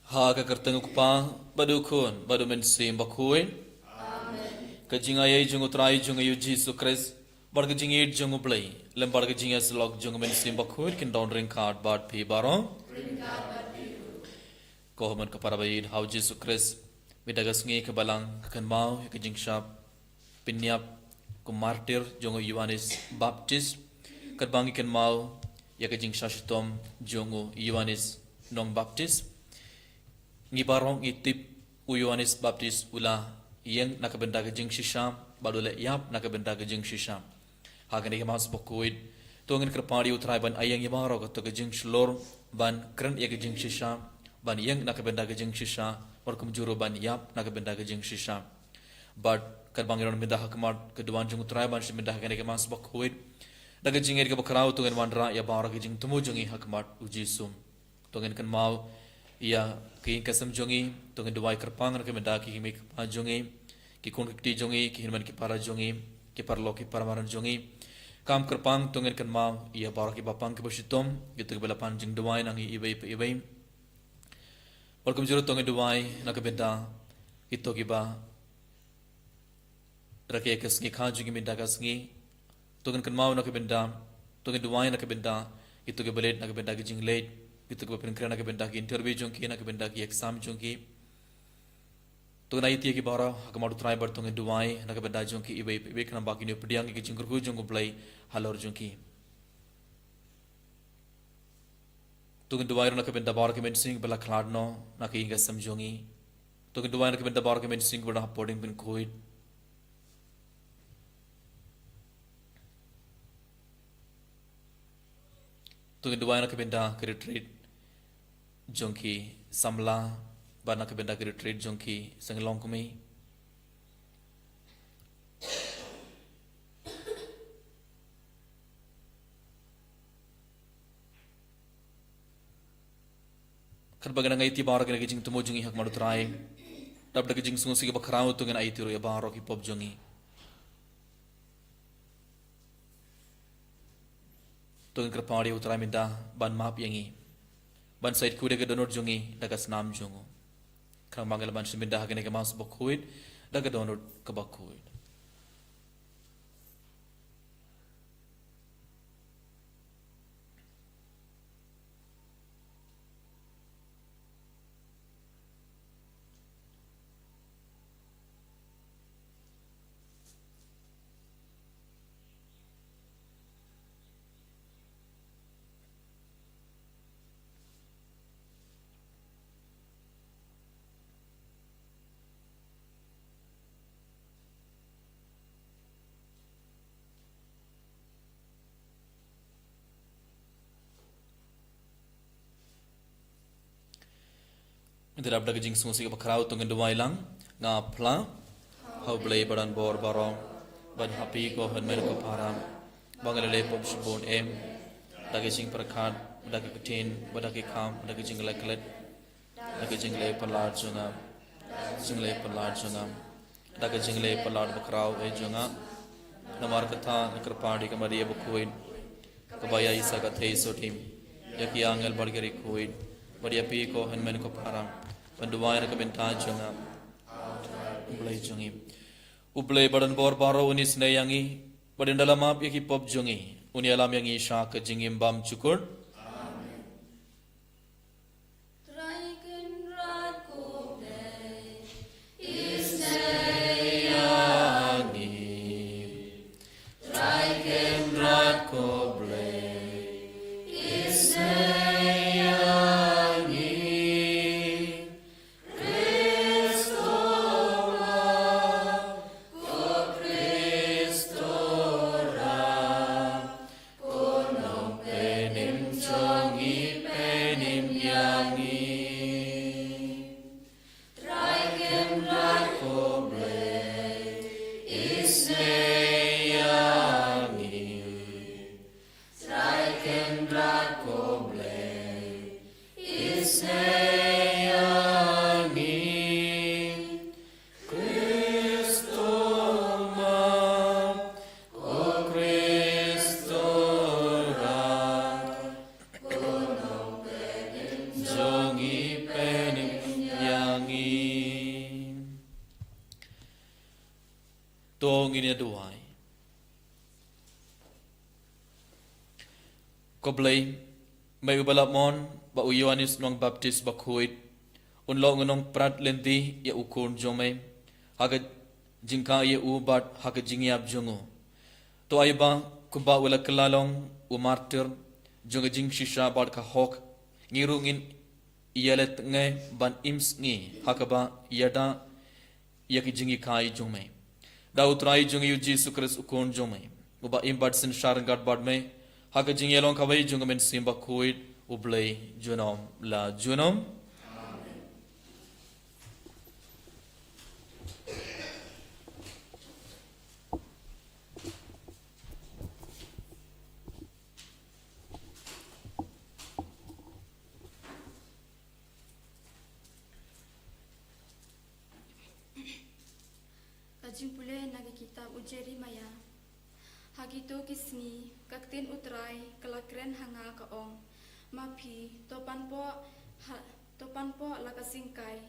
Ha ka kertenguk pa badukun badu mensim bakuin. Kajing ayai jung utrai jung ayu Jesu Christ barga jing eid jung ublai lem barga jing aslog jung mensim bakuin kin down ring card bad pi barong. Kohaman kepada bayin hau Jesu Christ midagas ngi ke balang kan mau ke jing shap pinyap ku martir jung Yohanes Baptist kat bangi kan mau ya ke jing shashitom jung Yohanes nong Baptist ngi barong itip Yohanes Baptist ula yang nakabenda ke jing shisham badule yap nakabenda ke jing shisham hagan ke mas bokuid tongin kerpadi utrai ban ayang yamaro ke to ke jing shlor ban kren ya ke jing shisham ban yang nakabenda ke jing shisha warkum juro ban yap nakabenda ke jing shisha but karbangiron minda hakmat keduan jung utrai ban shiminda hagan ke mas bokuid daga jing ke bakrau tongin wandra ya bara ke jing tumu jungi hakmat ujisum tongin kan mau ia ki kasam jongi tongin duai kerpangan ke menda ki himik jongi ki kun ki jongi ki hirman ki para jongi ki parlo ki paramaran jongi kam kerpang tongin kan mau ia bara ki bapang ke basitom gitu ke belapan jing duai nangi ibai walkum juro tongin duai nak benda itu ki ba rake kas ngi kha jongi menda kas ngi tongin kan mau nak benda tongin duai nak benda itu ke belet nak benda ki jing late itu ke penkran nak benda ki interview jongi nak benda ki exam jongi तो ना इतिया की बारा हकमार उतराय बर तोंगे दुआएं नक बंदा जों की इबे कना बाकी ने पडियांगे की जिंगर को जों को प्लाई हलर जों की तोंगे दुआएं नक बंदा बार के मेंसिंग बला खलाडनो नक इंगे समझोंगी तोंगे दुआएं नक बंदा बार के मेंसिंग बड़ा पोडिंग बिन कोइड तोंगे दुआएं नक बंदा के रिट्रीट जों की समला bana ke benda ke retreat jongki sengelong kumi kan bagana ngai ti bar ke jing tumo jungi hak madu trai dab de jing sungu sige bakrao tu ngan ai tiru ya baro ki pop jongi tu ngan krapari utrai minda ban map yangi ban side ku de ke donor jongi dagas nam jongo Kerang bangal ban semindah hagen ke mas bakuid daga download ke bakuid Tidak ada kejing semua sikap kerau tunggu dua ilang ngapla hau belai badan bor barong ban happy ko henmen ko param bangal le pop shibon em dagi jing perkat dagi ketin dagi kam dagi jing leklet dagi jing le palar junga jing le palar junga dagi jing le palar bakrau e junga namar katha kerpadi kamari bukuin kabaya isa ka thei sotim yaki angel bargari kuin bari api ko henmen ko param banduai ka benta junga ublai jungi ublai badan bor baro unis ne yangi badan dalam ap yaki pop jungi uni alam yangi sha ka jingim bam cukur Tongin duai koblay may ubalapmon ba Yohanes nong baptist bakuit unlo ngonong prat lendi ya ukun jome haga jingka ye ubat haga jingyap jongo to ayba kuba wala kelalong umartir jonga jing shisha bad ka hok ngirungin iyalet nge ban ims ngi hakaba yada yaki jingi kai jome da utrai jungi uji sukres ukon jome uba imbat sin sharan gad bad me haka jing yelong kawai junga men simba kuit ublay junom la junom Kajing pule nagi kitab Jeremiah hagito kisni kaktin utrai kalakren hanga kaong mapi topan po lakasingkai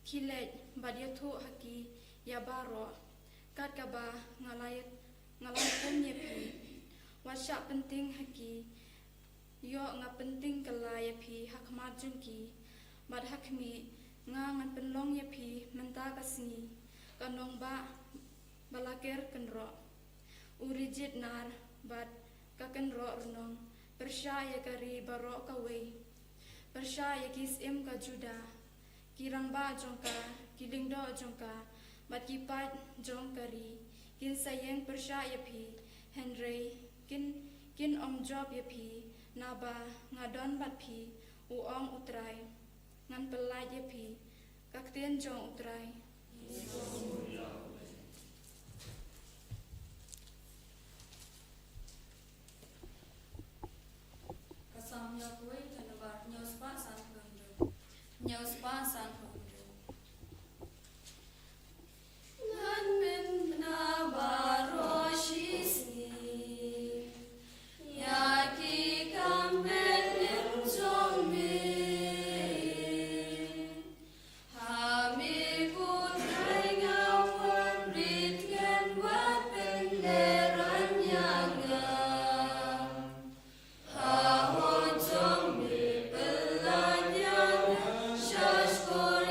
kilet badiathu haki yabaro kat kaba ngalayat nyepi wasya penting haki yo nga penting kala yapi hakmat jungki bad hakmi ngan penlong yapi menta kasni kanong ba balaker kenro urijit nar bat kakenro renong persya kari baro kawai persya kis im ka juda kirang ba jongka kilingdo jongka bat kipat jong kari kin sayeng persya yapi henry kin om job yapi naba ngadon bat pi uong utrai ngan pelaj yapi kakten jong utrai Kasam yakwe kanabar nyospa san hundu ngan men nabaro shisni yaki kamen jombe Shashko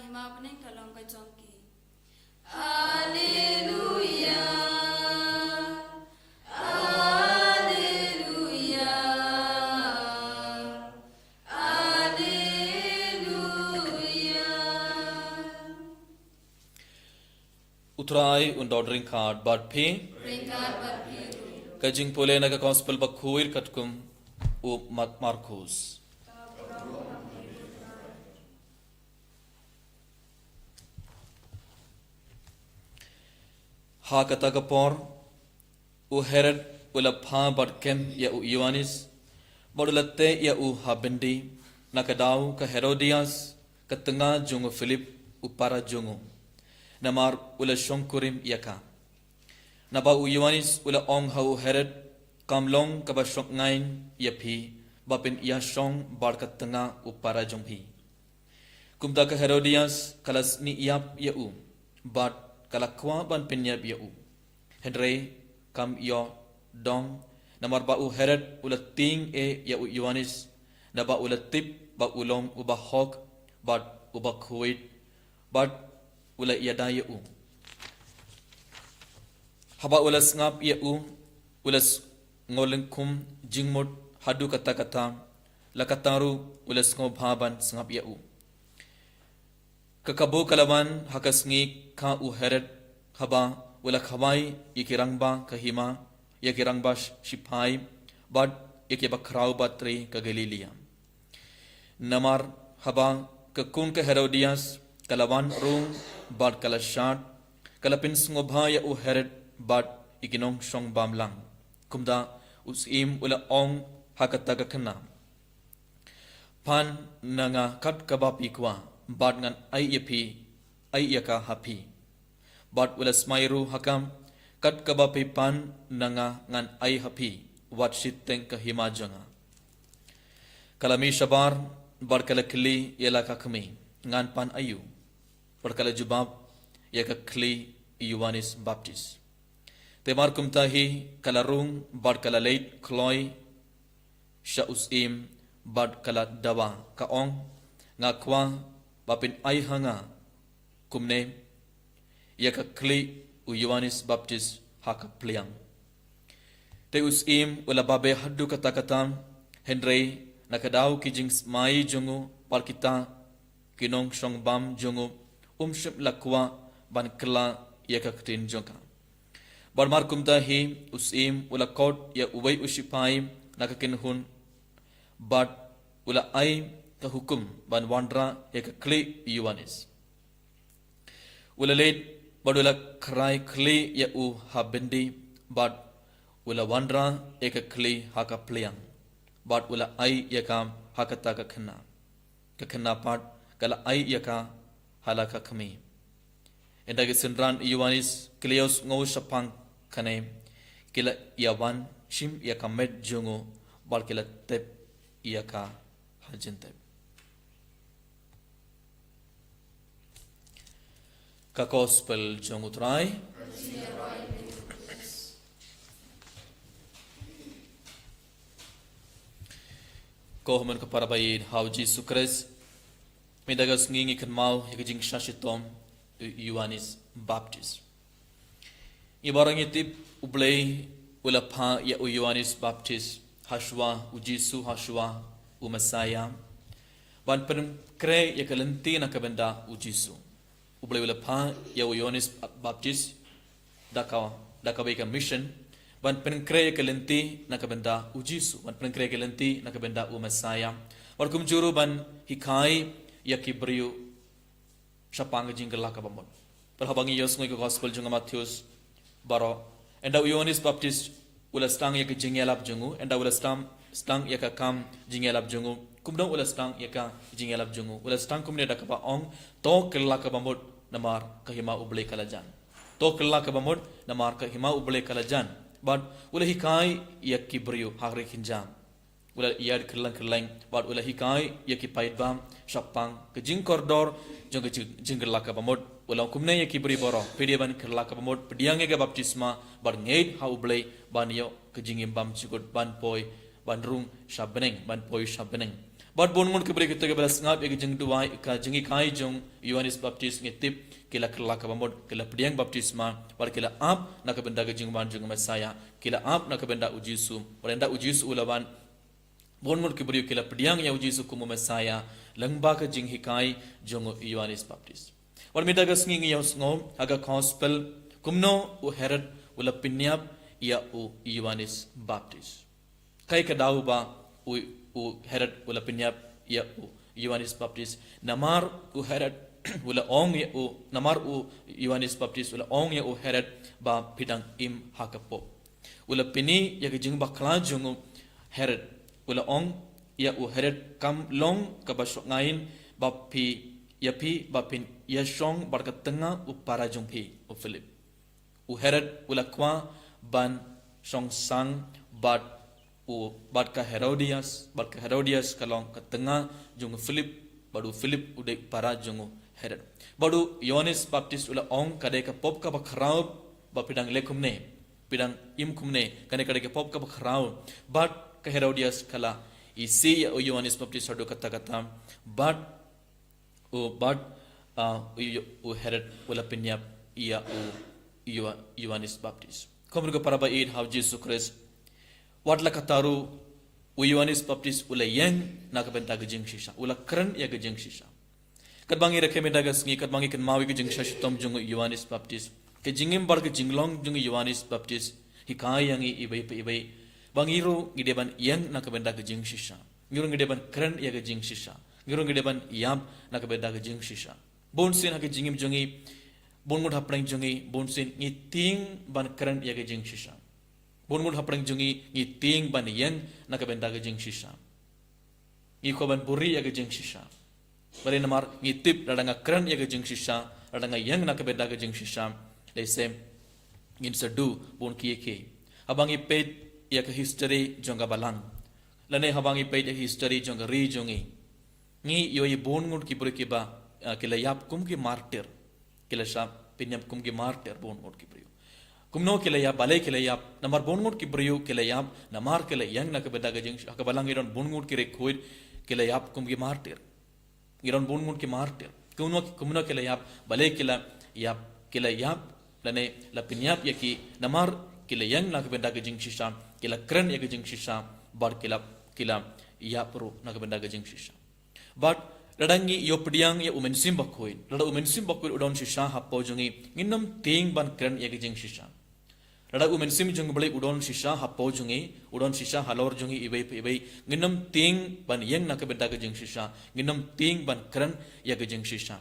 hima pening kalong ka jongki. Haleluya. Utrai und ordering card but pay Ringkat berpiru. kajing pole naga gospel bakhuir katkum u Marcos. Ha kata kapor u Herod ula pha but kem ya u Ioannis modulate ya u habendi nakadau ka Herodias katengah jungu Philip u para jungu namar ula shongkurim yaka naba u Ioannis ula ong ha u Herod kamlong ka ba shok ngain yapi bapin ya shong bar katengah u para jongpi kumta ka Herodias kalas ni yap ya u but kalakwa ban pinyab ya u Henry kam yo dong namar ba u Herod ula ting ya u Ioannis naba ula tip ba ulong uba hok but uba kuwait but ula yada ya u haba ula ngap ya u ula ngolengkum jingmut hadu kata-kata lakataru ula ngobhaban ngap ya u kekabo kalaban hakas ngi ka u Herod haba ula khamai ikirangba kahima yakirangba shipai but ikibakrau batri ka Galilea namar haba kekun ke Herodias kalawan rung bad kalashat kalapin ngobha ya u Herod bad iginong shong bamlang kumda usim ula ong hakata gakna pan nanga kat kabapi kwa bad ngan ai yapi ai yaka hapi bad ula smairu hakam kat kabapi pan nanga ngan ai hapi wat shiteng ka himajanga kalami shabar bad kalakli yala kakmi ngan pan ayu perkala jubab ya ka kli Ioannis Baptist temar kumtahi kalarung bad kala leit kloi sha usim bad kala dawa ka ong ngakwa bapin ai hanga kumne ya ka kli Ioannis Baptist haka pliang te usim ula babe haddu kata-kata Henry nakadaw kijing mai jungu parkita kinong shong bam jungu umship lakwa ban kla ya ka ktin jonka barmar kumta hi usim ula kot ya uwai usipai nakakin hun bad ula ai ka hukum ban wandra ya ka kli Ioannis ula leit badula krai kli ya u habendi bad ula wandra ya ka kli haka pliang bad ula ai ya ka hakata ka khna pat kala ai ya ka halaka kami endagi sindran Ioannis klios ngau sapang kane kila yawan shim ya ka met jungo bal kila tep ya ka hajinte ka gospel jungo trai ko human ka parabaid how Jesus Christ midagas ngingi kan mau hikajing shashitom Ioannis Baptist ibarang itip ublay ulapha ya Ioannis Baptist hashwa ujisu hashwa umasaya ban pen kre ya kalenti na kabenda ujisu ublay ulapha ya Ioannis Baptist dakaw ka mission ban pen kre ya kalenti na kabenda ujisu ban pen kre kalenti na kabenda umasaya warkum juru ban hikai ya kibriu sapang jinggal ka bamon perhabangi yos ngoi ka gospel junga Matthews baro enda Ioannis Baptist ula stang ya ka jingelap jungu enda ula stang ya ka kam jingelap jungu kumdong ula stang ya ka jingelap jungu ula stang kumne da ka ba ong to kella ka bamot namar ka hima uble kalajan to kella ka bamot namar ka hima uble kalajan but ula hikai ya kibriu hagre kinjam ula iyad kerlang but ula hikai ya ki paidbam sapang ke jing koridor jong ke jinggerla ka bamot ula kumne ya ki beri boro pediaban kerla ka bamot pediange ga baptisma bar ngeit ha ublei ban yo ke jingim bam cikut ban poi ban rung shabeneng ban poi shabeneng Bad bon ngun kibri kita kebelas ngap ya jeng duai ka jengi kai jong Yohanes Baptis ngetip kila kelak kabamod kila pediang baptisma bar kila ap nak benda ke jeng ban jeng Mesaya kila ap nak benda uji su berenda uji su ulawan bon ngun kibri kila pediang ya uji su kumu Mesaya lengba ke jeng hikai jong Yohanes Baptis war mida ke sngi ya ngom aga gospel kumno u Herod ula pinyap ya u Yohanes Baptis kai ka dau ba u Herod ula pinyap ya u Yohanes Baptis namar u Herod ula ong ya u namar u Yohanes Baptis ula ong ya u Herod ba pidang im hakapo ula pini ya ke jing bakla jungu Herod ula ong ya u Herod kam long ka basok ngain ba pi ya pi ba pin ya shong barkat tengah u para jung pi u Philip u Herod ula kwa ban song sang bad ka Herodias kalong ka tengah jung Philip badu Philip udai para jung Herod badu Yohanes Baptis ula ong kade ka pop ka bakrau ba pidang lekumne pidang im kumne kade ka pop ka bakrau bad ka Herodias kala isi ya Yohanes Baptis hadu kata bad u Herod ula pinyap ya Yohanes Baptis komru ka para ba id how Jesus Christ Wadla kataru Yohanes Baptis ula yang nak benta gejeng shisha ula keren ya gejeng shisha kadbangi rekemenda gasngi kadbangi kan mawi gejeng shisha tom jung Yohanes Baptis ke jingim bar ke jinglong jung Yohanes Baptis hikai yang ibai bangiru gideban yang nak benta gejeng shisha ngirung gideban keren ya gejeng shisha ngirung gideban yam nak benta gejeng shisha bonsin ha ke jingim jungi bonmud haplang jungi bonsin ngiting ban keren ya gejeng shisha Bonmud haprang jungi ngiting ban yang nak benda ke jeng shisha. Ngi koban buri ya ke jeng shisha. Bare namar ngitip radanga kran ya ke jeng shisha, radanga yang nak benda ke jeng shisha. Lesem ngin sedu bon kiye. Habangi pet ya ke history jonga balang. Lane habangi pet ya history jonga ri jongi. Ngi yoi bonmud ki buri ki ba kila yap kum ki martyr. Kila shap pinyap kum ki martyr bonmud ki buri. Kumno kilaya balai kilaya namar bongut ki brio kilaya namar kilaya yang nak beda gajeng akabalang iron bongut ki rekhoid kilaya kum ki martir iron bongut ki martir kumno kilaya balai kilaya lane la pinyap yaki namar kilaya yang nak beda gajeng shisha kila kran ya gajeng shisha bar kila ya pro nak beda gajeng shisha but ladangi yo pediang ya umensim bakhoid lada umensim bakhoid udon shisha hapo jungi nginam ting ban kran ya gajeng shisha Lada umensim jung balai udon shisha hapo jungi udon shisha halor jungi ibai nginam ting ban yang nak benda ke jeng shisha nginam ting ban kran ya ke jeng shisha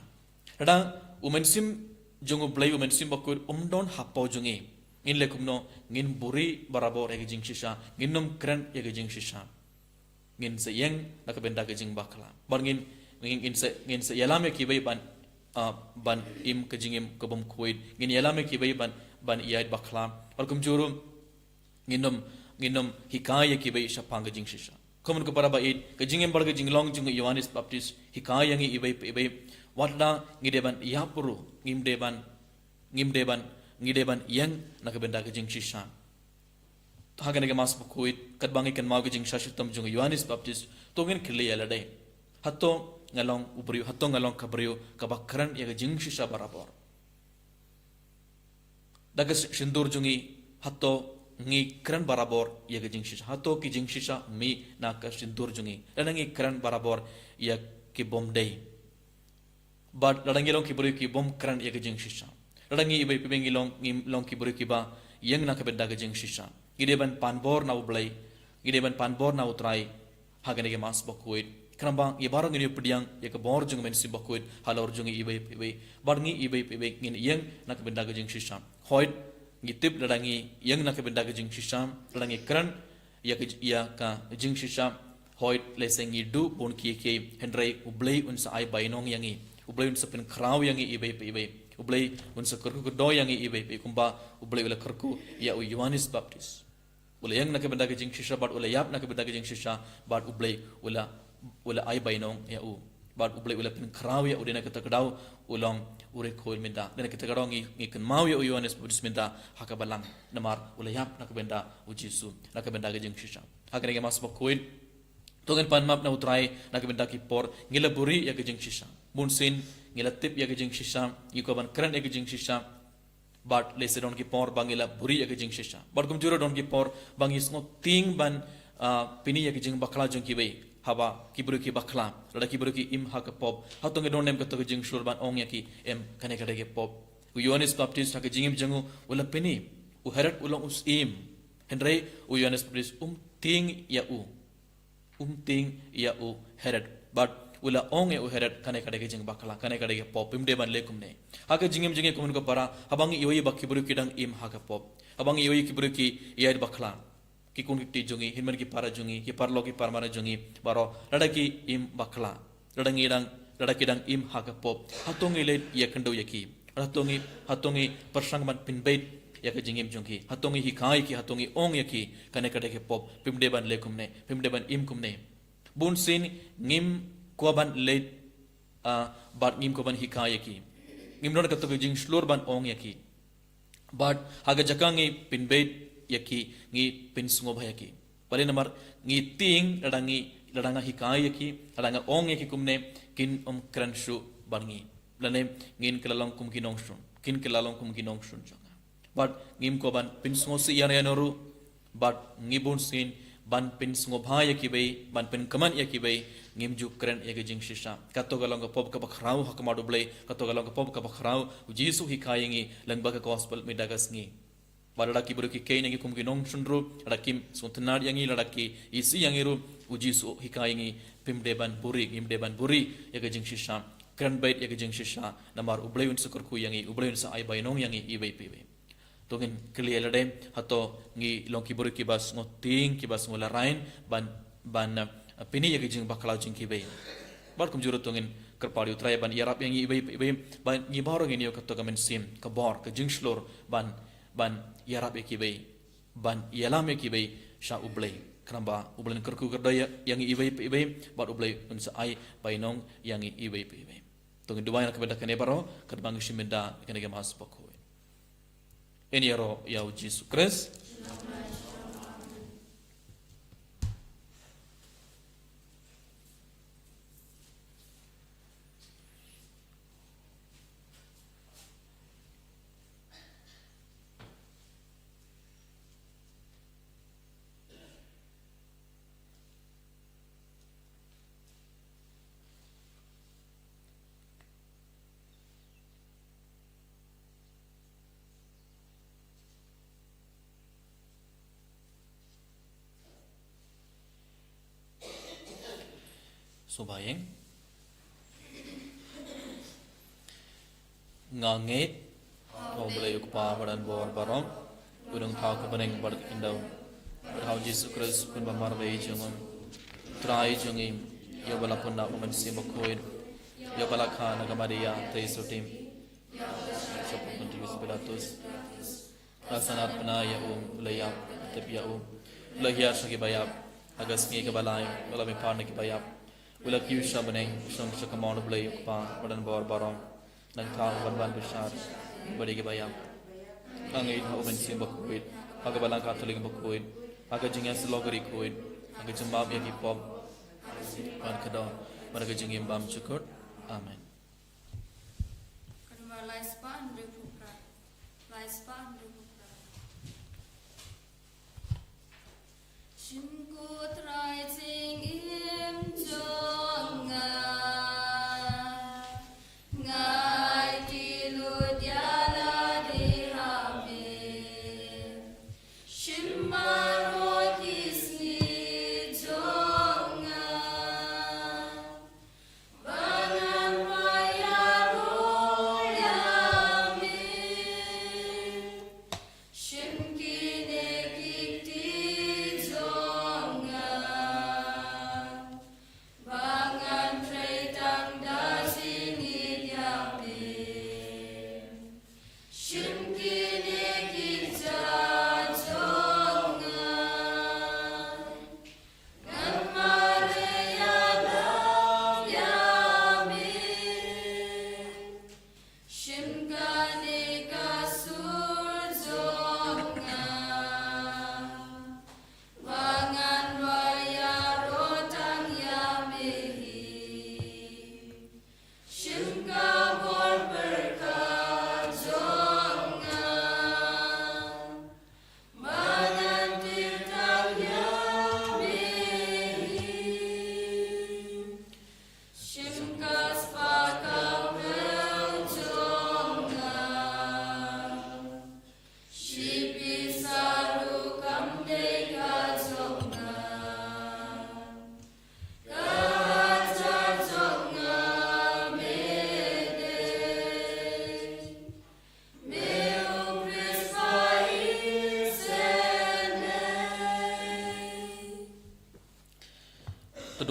lada umensim jung balai umensim bakur umdon hapo jungi ngin lekumno ngin buri barabor ya ke jeng shisha nginam kran ya ke jeng shisha ngin se yang nak benda ke jeng bakla bar ngin se yalam ya ki bai ban im ke jingim ke bom kuid ngin yalam ya ki bai ban iait bakla Alkum juru nginum hikaya ki bai shapanga jing shisha. Komun ko para ba id ke jingem bar ke jinglong jung Yohanes Baptis hikaya ngi ibai wadla ngideban yapuru ngideban yang nak benda ke jing shisha. Hagane ke mas bukuit kadbangi kan mau ke jing shashitam jung Yohanes Baptis tongin kile alade. Hatto ngalong kabriyo kabakran ya ke jing shisha barabor. Dagas shindur jungi hatto ngi kran barabor ya ke jing shisha hatto ki jing shisha mi na ka shindur jungi ladangi kran barabor ya ki bom day but ladangi long ki buri ki bom kran ya ke jing shisha ladangi ibai pibengi long ki buri ki ba yang na ka bedda ke jing shisha gideban panbor na ublai gideban panbor na utrai hagane ke mas bakuit krambang ye barang ngi pediang ya ke bor jung men si bakuit halor jungi ibai barngi ibai ngin yang na ka bedda ke jing shisha Hoid ngitip ladangi yang nak benda ke jing shisam ladangi kran ya ka jing shisam hoid leseng idu bon ki hendrai ublei unsa ai bainong yangi ublei unsa pen kraw yangi ibai ublei unsa kerku do yangi ibai kumba ublei ula kerku ya Yohanes Baptis ula yang nak benda ke jing shisam bat ula yap nak benda ke jing shisam bat ublei ula ai bainong ya bat ublei ula pen kraw ya udena kata kedau ulong ure koil minda dan kita garong ngi kan mau ya Yohanes Baptis minda hakabalang namar ula yap nak benda ujisu nak benda ke jing shisha hakane mas bakoin Tongen pan map na utrai na kebenda ki por ngila buri ya kejing shisha. Bunsin ngila tip ya kejing shisha, ikoban keren ya kejing shisha. But lese don ki por bangila buri ya kejing shisha. But kum juro don ki por bangis ngo ting ban pini ya kejing bakla jong ki bei. Haba ki buri ki bakla, lada ki buri ki im ha ka pop. Hatonge don nem ka to kejing shur ban ong ya ki em kane kade ke pop. U Yohanes Baptist ha kejing im jangu ula pini. U heret ulang us im. Henry u Yohanes Baptist ting ya u. Ting ya u heret. But ula ong ya u heret kane kade ke jing bakla, kane kade ke pop. Imde ban lekum ne. Haka jingim jingi kumun ko para habangi ioi bak ki buri ki dang im ha ka pop. Habangi ioi ki buri ki yai bakla. Ki kun ki jungi hinman ki para jungi ki parlo ki parmana jungi baro lada ki im bakla lada ki dang im ha ka pop hatongi le ya kendo yaki hatongi persang man pinbait ya ka jingim jungi hatongi hi kai ki hatongi ong yaki kane kade ke pop pimde ban le kumne pimde ban im kumne bun sin ngim ko ban le bat ngim ko ban hi kai yaki ngim non ka to jing slor ban ong yaki but haga jakangi pinbait yaki ngi pin sungo bhayaki pare namar ngi ting ladanga hikai yaki ladanga ong yaki kumne kin kranshu bangi lane ngin kelalong kum kinong shun jonga but ngim ko ban pin sungo si yana yanoru but ngibun sin ban pin sungo bhayaki bei ban pin kaman yaki bei ngim ju kren yaki jing shisha kato galong ka pop ka bakhrau hakmadu ble kato galong ka pop ka bakhrau jisu hikai ngi langba ka gospel midagas ngi Lada ki buru ki kei nangi kum ki nong shunru, lada kim suntenar yangi, lada ki isi yangiru, uji su hikai yangi, pim deban buri, yaga jing shisha, keren bait yaga jing shisha, namar ublayun sukurku yangi, ublayun sa ay bainong yangi, ibay pibe. Tungin kili elade, hato ngi long ki buru ki bas ngoting, ki bas ngolarain, ban pini yaga jing bakala jing ki bay. Bar kum juru tungin kerpadi utraya ban yarap yangi ibay, ban ngi baro ngini yo kato gamen sim, kabor, ka jing shlor, ban yarab ekibay ban yalam ekibay sha ublay kramba ublan kerku kerdaya yang ibay bat ublay unsa ay bainong yang ibay tong duwaya kabeda kane baro kadbang shimenda kane gamas bakoy eni yaro yaw Jesus Christ Subayeng nganget kau boleh ukpa badan bor barom gunung thau ke beneng bar indau berhau Jesus Christ pun bamar bei jungum trai jungim yo bala pun nak men sim koin yo bala khan agamadia tei sutim sopun di Pilatus rasanat pena ya layap tapi ya lahia sagi bayap agas ngi ke balai bala me pan ki bayap Ula kiusha beneng song sakamon blay ukpa badan bor barom nang thang ban besar badi ke bayam angai ha umen sim bakuit aga balang katolik bakuit aga jingas logari kuit aga jembab ya pop ban kado maraga jingim bam cukut amen Kedua laispan repupra Shinku trai ting im jonga ngai tilu diala di habe shimmaro kisni jonga bangan raya royame shimkine kikti jonga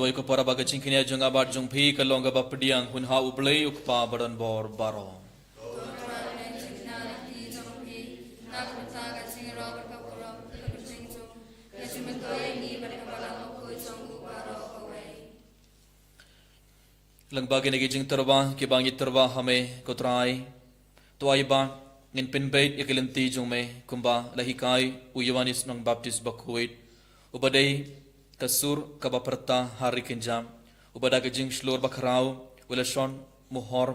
Doi ko para baga cingkini jong abat jong phi kalong ga bapdiang hun ha ublei ukpa badan bor baro. Lang bagi nagi jing terba ki bangi terba hame ko trai to ai ba ngin pin bait yakilenti jong me kumba lahikai uyawanis nong baptis bakhuit ubadai kasur kabaperta hari kenjam ubada ke jing shlor bakrau ulashon muhor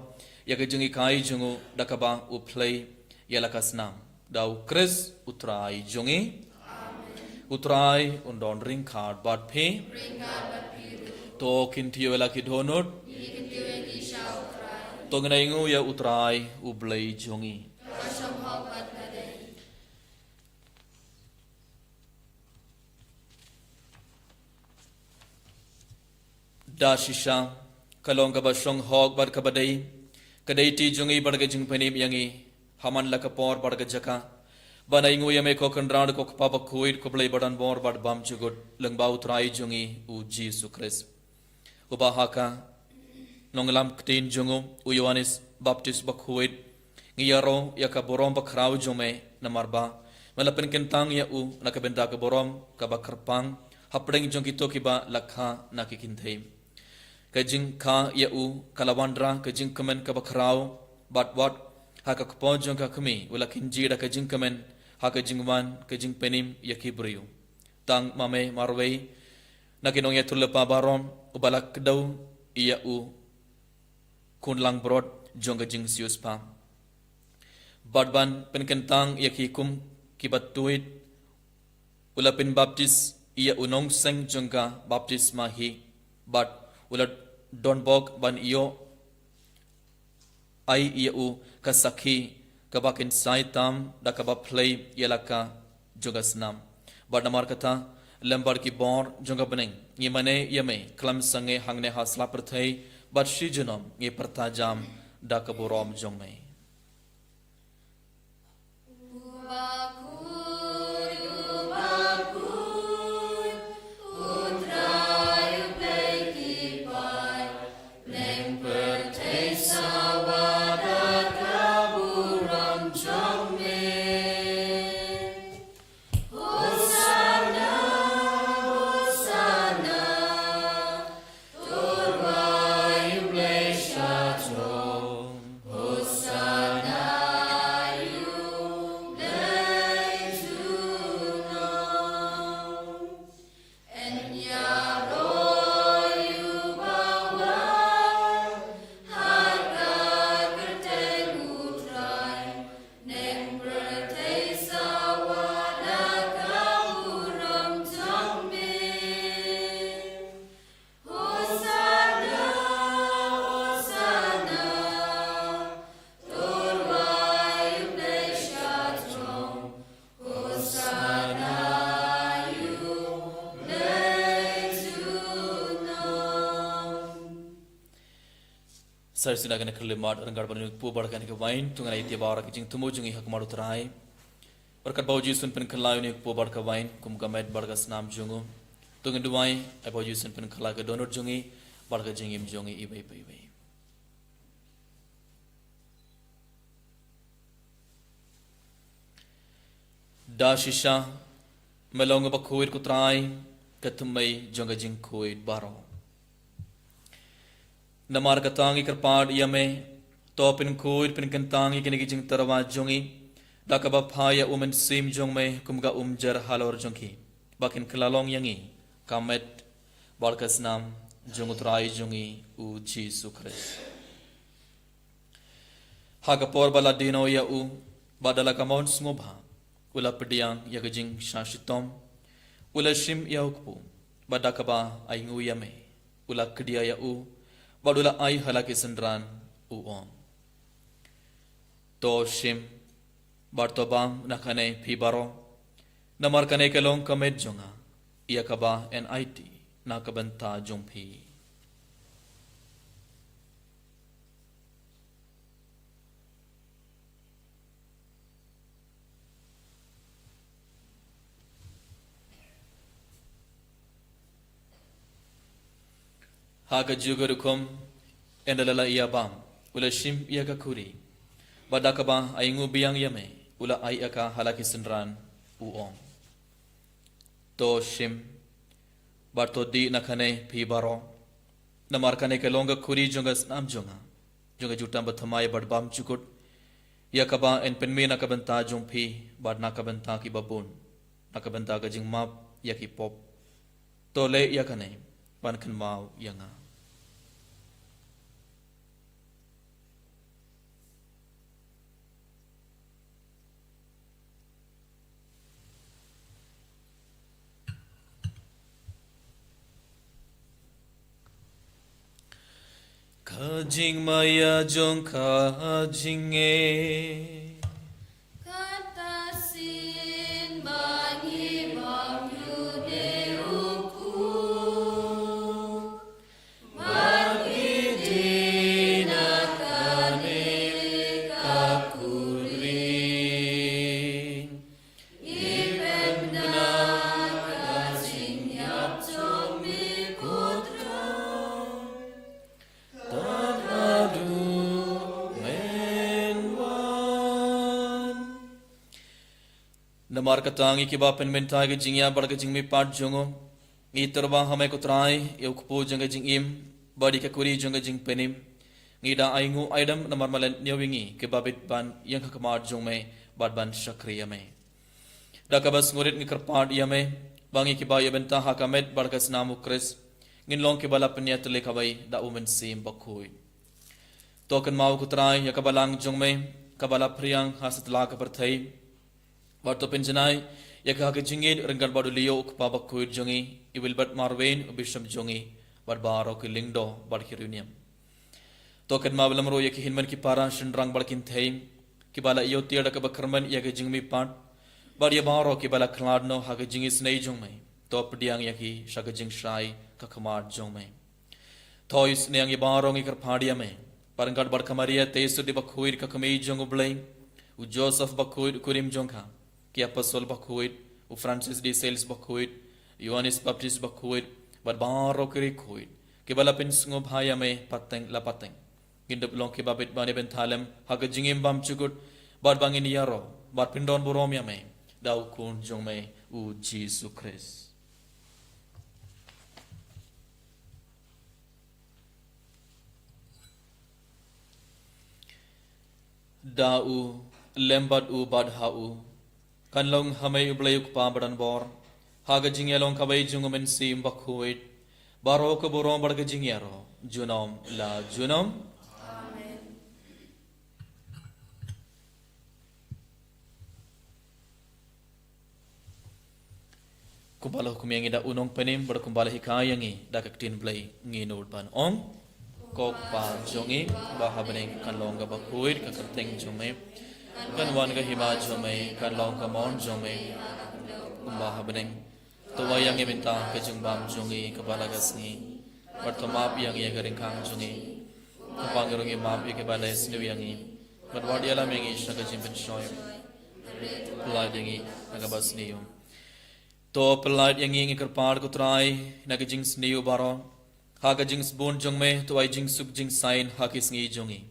ya ke jing ikai jungu dakaba uplay yalakasnam dau kris utrai jongi utrai undon ring card bat phe to kintiyo la ki dhonot to ngai ya utrai ublai jongi da shisha kalong ka basong hog bar ka badai kadai ti jungi bar ka jing panim yangi haman la ka por bar ka jaka banai ngu yame ko kandrand ko pa ba khuit ko blai badan bor bad bam chugut lengbau trai jungi u Jesus Christ ubahaka nonglam ktin jungu u Yohanes baptis ba khuit ngiyaro ya ka borom ba khrau jume namarba malapin kentang ya u nakabenda ka borom ka bakarpang hapdeng jong kito kiba lakha nakikinthei kajing kha ya u kalawandra kajing kamen ka bakrau batwat ha ka kpo jong ka kami wala kinjira kajing kamen ha kajing wan kajing penim ya kibriu tang mame marwei nakinong ya tulpa barom ubalak daw iya u kunlang brod jong kajing siuspa badban penkentang ya kikum kibatuit ula pin baptis ia unong seng jongka baptis mahi but ulat donbok ban iyo ai ia u kasakhi kabakin saitam da kabap play yelaka jogasnam but namar kata lembar ki bor jonga beneng yemane yeme klam sange hangne hasla perthai but shijunom ye pertajam da kaborom jongme Sarsina kana kalimat ranggar banu pu barkan ke wain tungan ai tibar ke jing tumu jungi hak maru trai barkat bauji sun pen khalai ne pu barka wain kum gamet bargas nam jungu tungan duai ai bauji sun pen khala ke donor jungi barka jingim jungi ibai bai bai da shisha melong ba khuir ku trai katumai jonga jing khuir baro namar katangi kerpad yame topin kuir pin kentangi kini jing tarwa jongi dakaba phaya umen sim jong me kumga umjar halor jongki bakin klalong yangi kamet barkas nam jongutrai jongi u Jesus Christ hagapor bala dino ya u badala kamon smobha ula pediang ya gajing shashitom ula shim ya ukpu badakaba aingu yame ula kedia ya u badula ai halaki sendran uom to shim bartobam nakane phibaro namar kane kelong kamet jonga ia kaba NIT nakabanta jongphi haga juga rukum endalala ia bam ula shim ia ka kuri badakaba aingu biang yame ula ai aka halaki senran uom to shim barto di nakane pi baro namarkane ke longa kuri jonga snam jonga jutam bathamai badbam chukut ia kaba en penme nakabanta jong pi bad nakabanta ki babun nakabanta ga jing map ia ki pop to le ia kane pan khan mau yanga Kajing maya jong kajing Katasin bagi bangyu deuku bagi dinakane kakuring ipemna kajing yap jong mikutra Namar katangi ki bapen mentai ke jingya bar ke jingmi pat jongo ngi terba hame ko trai eu kupo janga jing im badi ka kuri janga jing penim ngi da aingu aidam namar malen nyawingi ke babit ban yang ka kamar jongme bad ban shakriya me da ka bas ngurit ngi karpad yame bangi ki ba yabenta hakamet bar ka snamu kris ngin long ke bala penya tele kabai da umen sim bakhui token mau ko trai ya ka balang jongme ka bala priang hasatla ka perthai Warto penjenai ya ka jingin renggan badu liyo ukpa bakkuir jongi iwil bat marwen ubisham jongi bad baro ki lingdo bad kiruniam token mabalam ro ya ki hinman ki para shindrang balkin theim ki bala iyo tiada ka bakarman ya ka jingmi pat bad ya baro ki bala khladno ha ka jingis nei jongmai to pdiang ya ki shaka jing shai ka khamar jongmai thois neang ya baro ngi kar phadia me parangad bad kamaria tesu di bakhuir ka khamei jong ublai u Joseph bakhuir kurim jongkha ki apostle bakhuit u Francis de Sales bakhuit Johannes Baptist bakhuit bad baro kiri khuit ki bala pen sngo bhaya me pateng la pateng gindap long ki babit bane ben thalem haga jingim bam chukut bad bangin yaro bad pindon borom ya me dau kun jong me u Jesus Christ dau lembat u bad hau kanlong hamay ublayuk pa badan bor haga jingyalong kabay jungumen sim bakhuit baro ko borom barga jingyaro junom la junom Amen. kumbala hukumyangi da unong penim bar kumbala hikayangi da kaktin blay nginod ban ong kok pa jongi bahabaning kanlong ga bakhuit kakarteng jume kan wan ka hima jome kan long ka mon jome kumba habeneng to wayang iminta ka jungbam jungi ka balagasni pertama yang ia garing kang jungi kapangirungi map ke bales nu yangi badwadi alam yang isha ka jimpen shoy pelai dingi naga basniyo to pelai yang ingi kerpar ko trai naga jing sniyo baro ha ka jing bon jongme to ai jing suk jing sign ha kis ngi jongi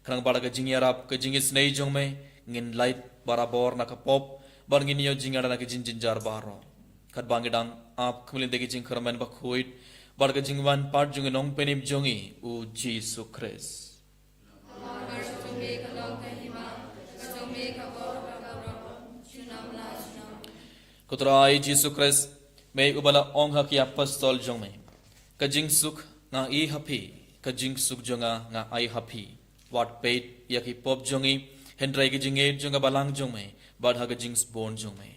Kerang pada ke jing yarap ke jing isnei jong me ngin light barabor nak pop bar ngin yo jing ada nak jing jinjar baro kat bangidang ap kemulin degi jing kerman bakhuit bar ke jing wan part jung nong penim jongi u Jesus Christ Kutrai Jesus Christ me ubala ong haki apostol jong me ka jing suk nga I happy ka jing suk jonga nga I happy Wat peit yaki pop jongi hendrai ki jinge jonga balang jongme bad ha ka jings bon jongme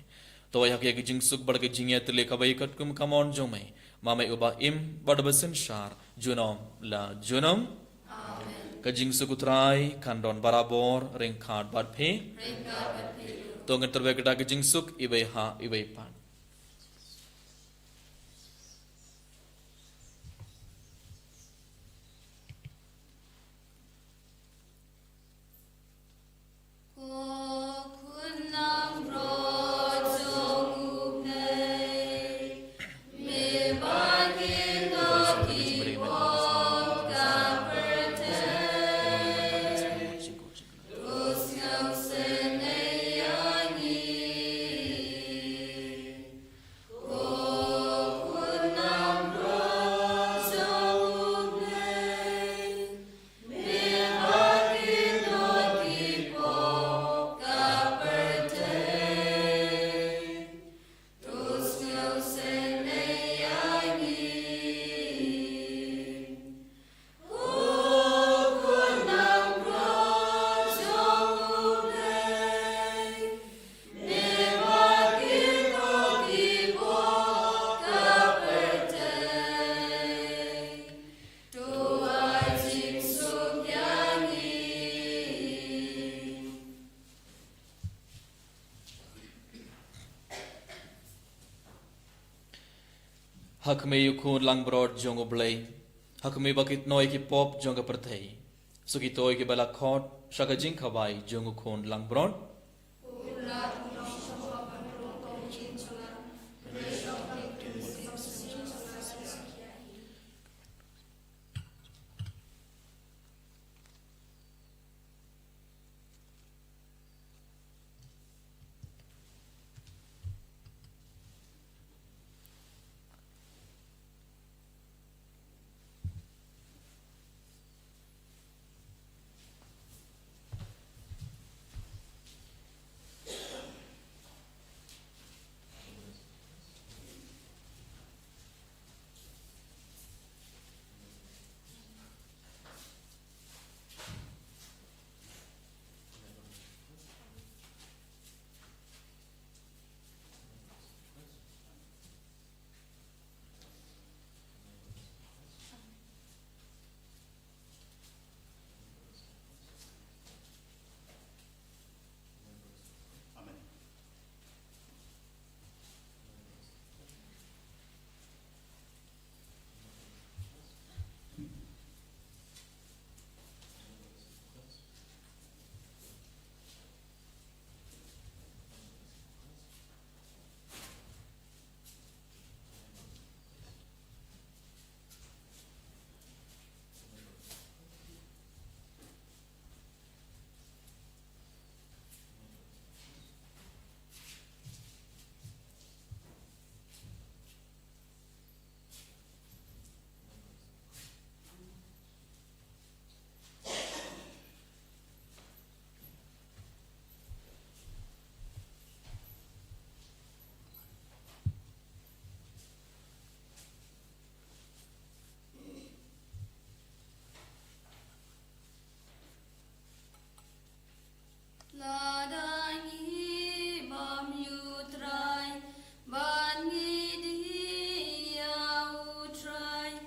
to yaki ki jing suk bad ki jinge tele ka bai kat kum kamon jongme mame uba im bad basin shar junom la junom amen ka jing suk utrai kandon barabor ring khad bad phe to ngan terbe ka ki jing suk ibai ha ibai pan hak me yukun lang brod jong oblay hak me bakit noy ki pop jong ka perthei suki toy ki bala khot shaka jing khabai jong ukun lang brod Ladangi bam yutrai bangi dia utrai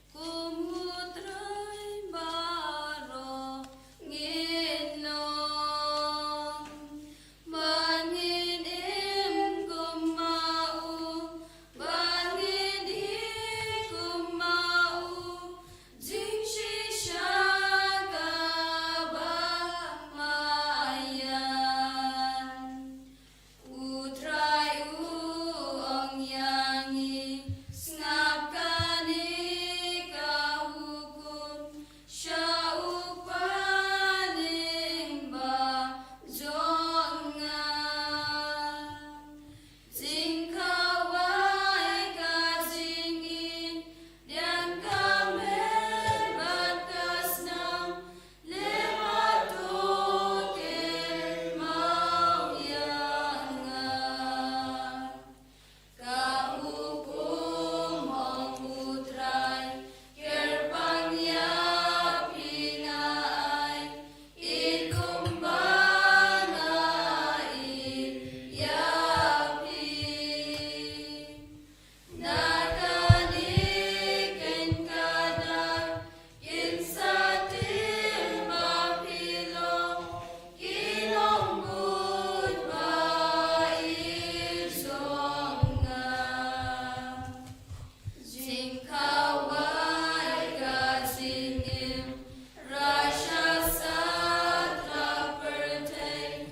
kumutrai baro nginong bangin im kumau bangin di kumau jing shisha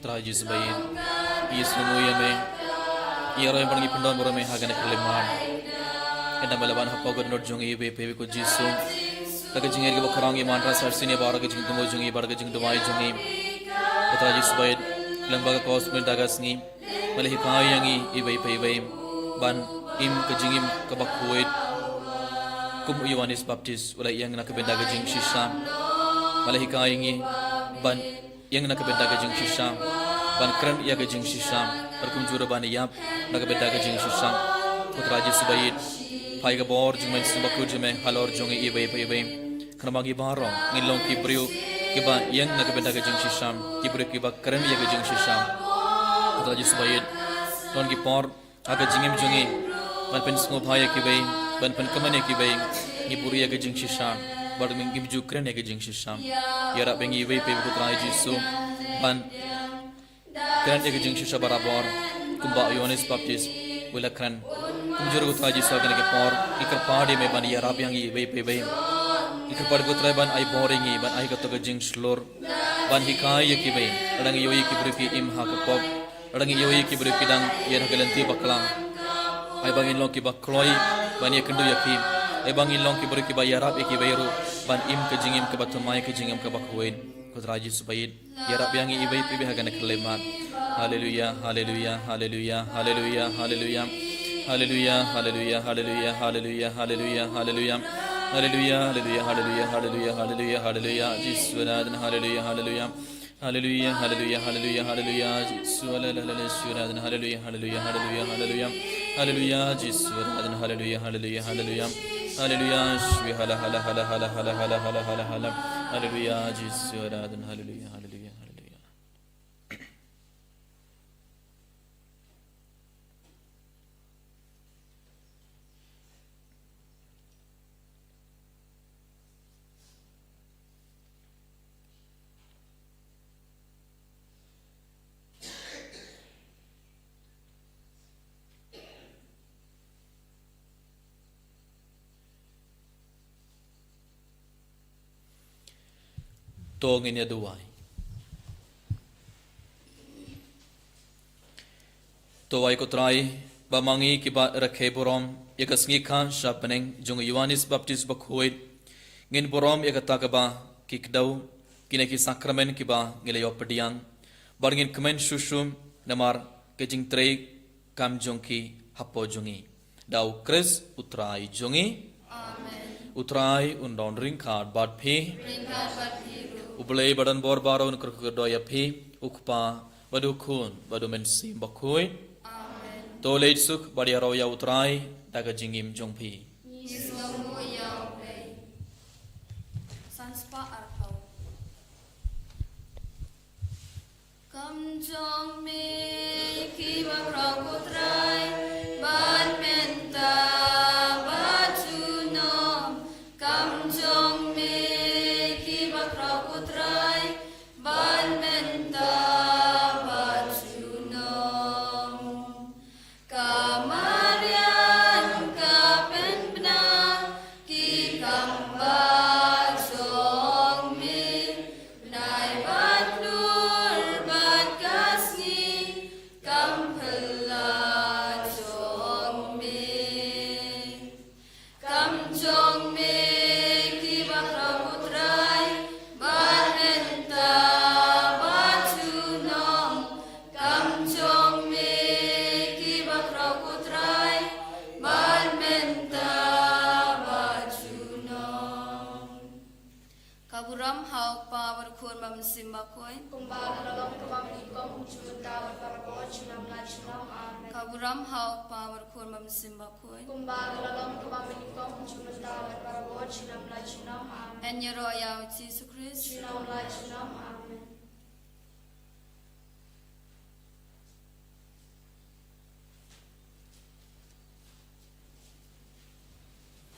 Trajis bayin Yesu yame Yaro yang pergi pendon borome hagan keleman Kena balaban hapogon not jong ibe pebe ko jisu Taga jingir ke bakarang iman rasa sini bara ke jing tumo jong ibar ke jing tumai jong i Trajis bayin lembaga kos mendagas ni Malehi kai yangi ibe pebe ban im ke jingim ke bakuit Kum Yohanes Baptis ulai yang nak bendaga jing shisha Malehi kai yangi ban yang nak benda ke jing shisha ban kran ya ke jing shisha perkum jura ban yap nak benda ke jing shisha putra ji subayit pai ga bor jing men sumbaku jime halor jong i bai bai bai kramagi barong ngilong ki brio ki ba yang nak benda ke jing shisha ki brio ki ba kran ya ke jing shisha putra ji subayit ton ki por aga jingim jongi ban pen sungo bhai ki bai ban pen kamane ki bai ni buri ya ke jing shisha bar minggi biju kren ya ke jing shisha yara bengi bai pe putra Yesu ban kren ya ke jing shisha barabor kumba Yohanes Baptis wala kren kumjur utrai Yesus akan ke por ikar padi me ban ya rap yang i be ikar padi utrai ban ai boring i ban ai ka to ka jing slor ban hikai ye ki be adang yoi ki bru ki im ha ka pop adang yoi ki bru ki dang yen hagalenti baklang ai bangin long ki bakloi ban ye kendu ya ki ai bangin long ki bru ki ba ya rap ye ki be ru ban im ka jing im ka batumai ka jing im ka bakhoin utrai Yesus bait ya rap yang i be pi be hagan kelemat. Hallelujah, hallelujah, hallelujah, hallelujah, hallelujah, hallelujah, hallelujah, hallelujah, hallelujah, hallelujah, hallelujah, hallelujah, hallelujah, hallelujah, hallelujah, hallelujah, hallelujah, Jesus Adon, hallelujah, hallelujah, hallelujah, hallelujah, hallelujah, hallelujah, Jesus Adon, hallelujah, hallelujah, hallelujah, hallelujah, hallelujah, Jesus Adon, hallelujah, hallelujah, hallelujah, hallelujah, Shri hala hala hala hala hala hala hala hala hala, hallelujah, Jesus Adon, hallelujah, hallelujah. Tong ini aduai. Tuai ko trai bamangi kiba rakhe borom yakasngi khan shapeneng jung Yohanes Baptist bakhoid ngin borom yakatakaba kikdau kineki sakramen kiba ngelayo pediang barngin kemen sushum namar kejing trei kam jongki hapo jungi dau kres utrai jungi amen utrai undon ring card bad phi Ublay badan bor baro n kerdoya phi ukpa badu khun badu mensi bakhoi amen to leit suk badi ro ya utrai daga jingim jong phi Yesumu ya play. Sanspa arpau. Kam jong me ki ba krau kutrai ban menta bajuno kam jong me ban menta bajunom kamarian kapenbna ki kamba jong me nai batlur bat kasni kampela jong me kam jong me ki bakra putrai ban menta Kaburam hauk power khur mam simba khoi Kumbang lalong kumang ikom chuta barbo chunam la chunam amen. Kaburam hauk power khur mam simba khoi Kumbang lalong kumang ikom chuta barbo chunam la chunam amen. En yero ya Jesus Christ Chunam la chunam amen.